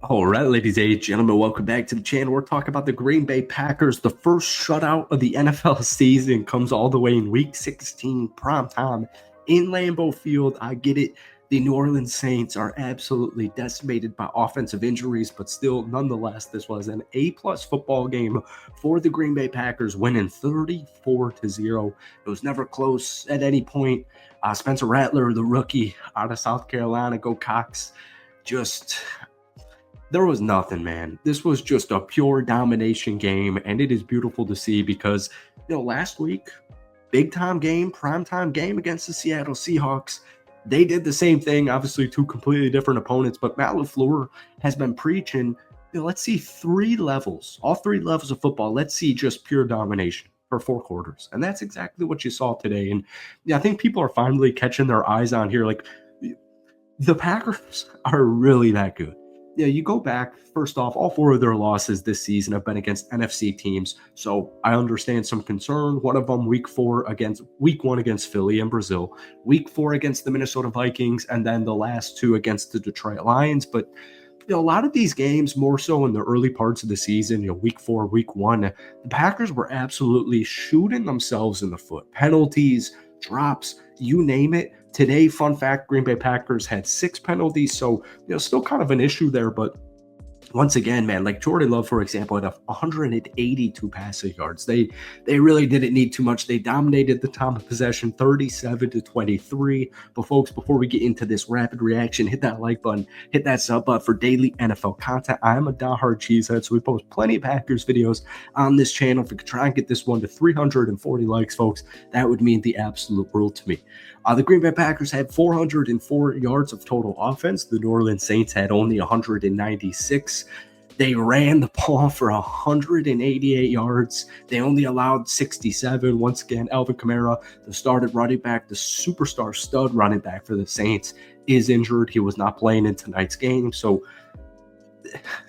All right, ladies and gentlemen, welcome back to the channel. We're talking about the Green Bay Packers. The first shutout of the NFL season comes all the way in Week 16, prime time in Lambeau Field. I get it. The New Orleans Saints are absolutely decimated by offensive injuries, but still, nonetheless, this was an A-plus football game for the Green Bay Packers, winning 34-0. It was never close at any point. Spencer Rattler, the rookie out of South Carolina, go Cox, there was nothing, man. This was just a pure domination game, and it is beautiful to see because, last week, big time game, prime time game against the Seattle Seahawks. They did the same thing, obviously two completely different opponents, but Matt LaFleur has been preaching, let's see all three levels of football. Let's see just pure domination for 4 quarters. And that's exactly what you saw today. And I think people are finally catching their eyes on here. Like, the Packers are really that good. You go back, first off, all 4 of their losses this season have been against NFC teams. So I understand some concern. One of them week 1 against Philly and Brazil, week 4 against the Minnesota Vikings, and then the last 2 against the Detroit Lions. But a lot of these games, more so in the early parts of the season, week 4, week 1, the Packers were absolutely shooting themselves in the foot. Penalties, drops, you name it. Today, fun fact, Green Bay Packers had 6 penalties, so still kind of an issue there. But once again, man, like Jordan Love, for example, had 182 passing yards. They really didn't need too much. They dominated the time of possession, 37-23. But folks, before we get into this rapid reaction, hit that like button, hit that sub button for daily NFL content. I am a diehard cheesehead, so we post plenty of Packers videos on this channel. If we could try and get this one to 340 likes, folks, that would mean the absolute world to me. The Green Bay Packers had 404 yards of total offense. The New Orleans Saints had only 196. They ran the ball for 188 yards. They only allowed 67. Once again, Alvin Kamara, the started running back, the superstar stud running back for the Saints, is injured. He was not playing in tonight's game. So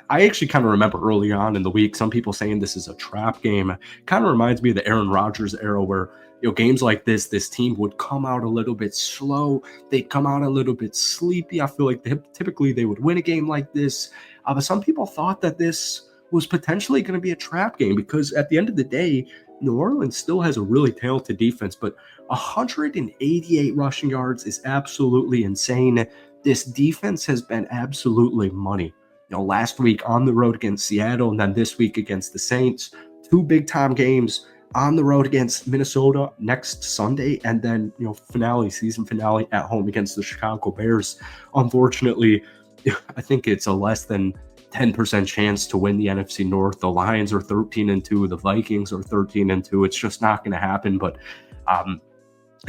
I actually kind of remember early on in the week, some people saying this is a trap game. Kind of reminds me of the Aaron Rodgers era where, games like this team would come out a little bit slow. They'd come out a little bit sleepy. I feel like typically they would win a game like this. But some people thought that this was potentially going to be a trap game because at the end of the day, New Orleans still has a really talented defense, but 188 rushing yards is absolutely insane. This defense has been absolutely money. Last week on the road against Seattle and then this week against the Saints, 2 big-time games on the road against Minnesota next Sunday, and then, season finale at home against the Chicago Bears. Unfortunately, I think it's a less than 10% chance to win the NFC North. The Lions are 13-2. The Vikings are 13-2. It's just not going to happen. But,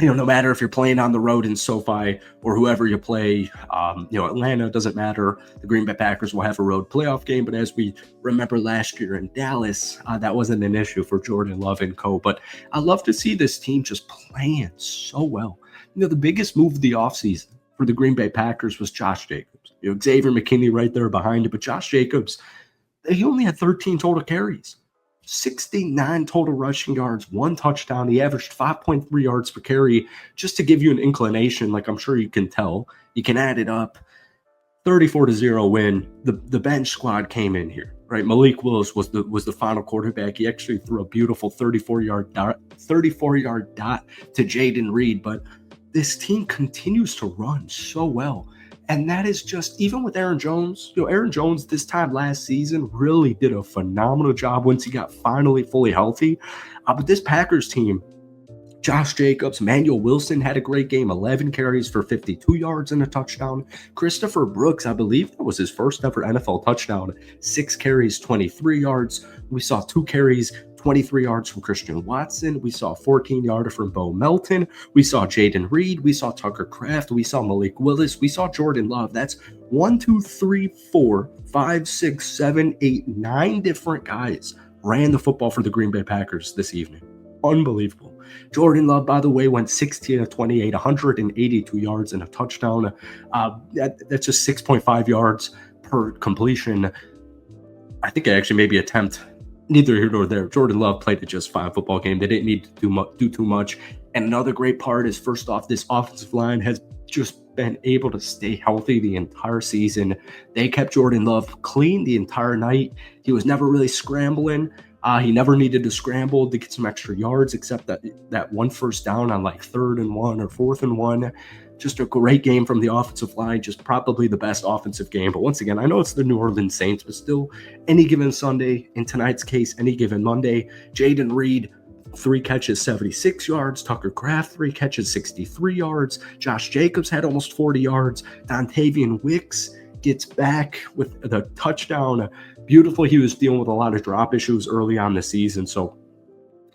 no matter if you're playing on the road in SoFi or whoever you play, Atlanta, doesn't matter. The Green Bay Packers will have a road playoff game. But as we remember last year in Dallas, that wasn't an issue for Jordan Love and co. But I love to see this team just playing so well. The biggest move of the offseason for the Green Bay Packers was Josh Jacobs. Xavier McKinney right there behind it. But Josh Jacobs, he only had 13 total carries. 69 total rushing yards, 1 touchdown. He averaged 5.3 yards per carry. Just to give you an inclination, like I'm sure you can tell, you can add it up. 34-0 win. The bench squad came in here, right? Malik Willis was the final quarterback. He actually threw a beautiful 34-yard dot to Jaden Reed. But this team continues to run so well. And that is just, even with Aaron Jones, Aaron Jones this time last season really did a phenomenal job once he got finally fully healthy. But this Packers team, Josh Jacobs, Manuel Wilson had a great game, 11 carries for 52 yards and a touchdown. Christopher Brooks, I believe that was his first ever NFL touchdown, 6 carries, 23 yards. We saw 2 carries, 23 yards from Christian Watson. We saw a 14-yarder from Bo Melton. We saw Jaden Reed. We saw Tucker Kraft. We saw Malik Willis. We saw Jordan Love. That's 1, 2, 3, 4, 5, 6, 7, 8, 9 different guys ran the football for the Green Bay Packers this evening. Unbelievable. Jordan Love, by the way, went 16 of 28, 182 yards and a touchdown. That's just 6.5 yards per completion. I think I actually maybe attempt. Neither here nor there. Jordan Love played a just fine football game. They didn't need to do too much. And another great part is, first off, this offensive line has just been able to stay healthy the entire season. They kept Jordan Love clean the entire night. He was never really scrambling. He never needed to scramble to get some extra yards, except that one first down on like 3rd and 1 or 4th and 1. Just a great game from the offensive line, just probably the best offensive game. But once again, I know it's the New Orleans Saints, but still, any given Sunday, in tonight's case, any given Monday, Jaden Reed, 3 catches, 76 yards. Tucker Kraft, 3 catches, 63 yards. Josh Jacobs had almost 40 yards. Dontavian Wicks gets back with the touchdown. Beautiful. He was dealing with a lot of drop issues early on the season, so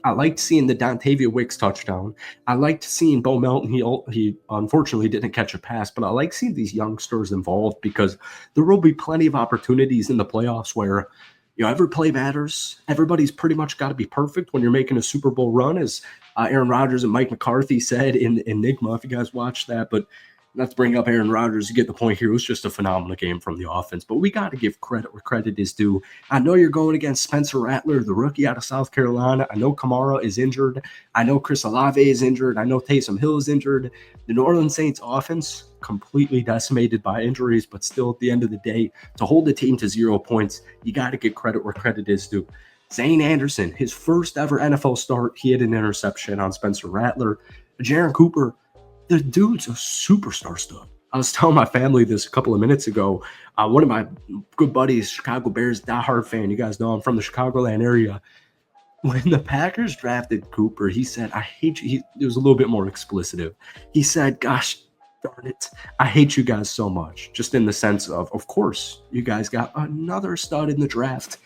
I liked seeing the Dontavian Wicks touchdown. I liked seeing Bo Melton. He unfortunately didn't catch a pass, but I like seeing these youngsters involved because there will be plenty of opportunities in the playoffs where every play matters. Everybody's pretty much got to be perfect when you're making a Super Bowl run, as Aaron Rodgers and Mike McCarthy said in Enigma, if you guys watched that. But not to bring up Aaron Rodgers, you get the point here. It was just a phenomenal game from the offense. But we got to give credit where credit is due. I know you're going against Spencer Rattler, the rookie out of South Carolina. I know Kamara is injured. I know Chris Olave is injured. I know Taysom Hill is injured. The New Orleans Saints offense completely decimated by injuries, but still at the end of the day, to hold the team to 0 points, you got to get credit where credit is due. Zane Anderson, his first ever NFL start, he had an interception on Spencer Rattler. Jaron Cooper, the dude's a superstar stud. I was telling my family this a couple of minutes ago. One of my good buddies, Chicago Bears diehard fan, you guys know I'm from the Chicagoland area. When the Packers drafted Cooper, he said, I hate you. It was a little bit more explicitive. He said, gosh, darn it, I hate you guys so much. Just in the sense of course, you guys got another stud in the draft.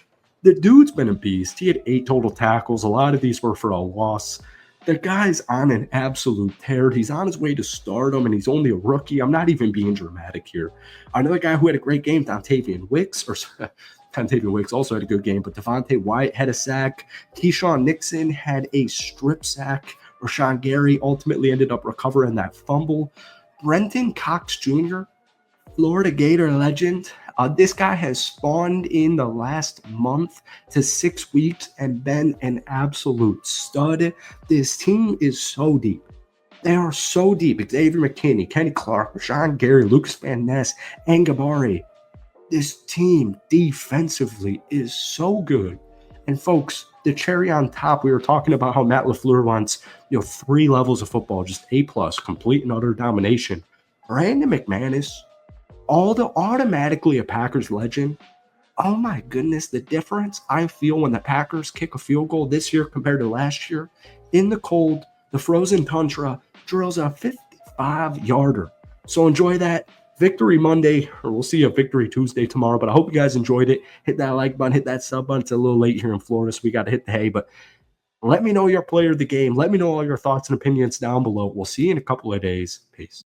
The dude's been a beast. He had 8 total tackles. A lot of these were for a loss. The guy's on an absolute tear. He's on his way to stardom, and he's only a rookie. I'm not even being dramatic here. Another guy who had a great game, Dontavian Wicks also had a good game, but Devontae Wyatt had a sack. Keyshawn Nixon had a strip sack. Rashawn Gary ultimately ended up recovering that fumble. Brenton Cox Jr., Florida Gator legend. This guy has spawned in the last month to 6 weeks and been an absolute stud. This team is so deep. They are so deep. Xavier McKinney, Kenny Clark, Rashawn Gary, Lucas Van Ness, and Gabari. This team defensively is so good. And folks, the cherry on top, we were talking about how Matt LaFleur wants 3 levels of football, just A+, complete and utter domination. Brandon McManus, automatically a Packers legend. Oh my goodness, the difference I feel when the Packers kick a field goal this year compared to last year. In the cold, the frozen tundra drills a 55-yarder. So enjoy that. Victory Monday, or we'll see a Victory Tuesday tomorrow, but I hope you guys enjoyed it. Hit that like button, hit that sub button. It's a little late here in Florida, so we got to hit the hay, but let me know your player of the game. Let me know all your thoughts and opinions down below. We'll see you in a couple of days. Peace.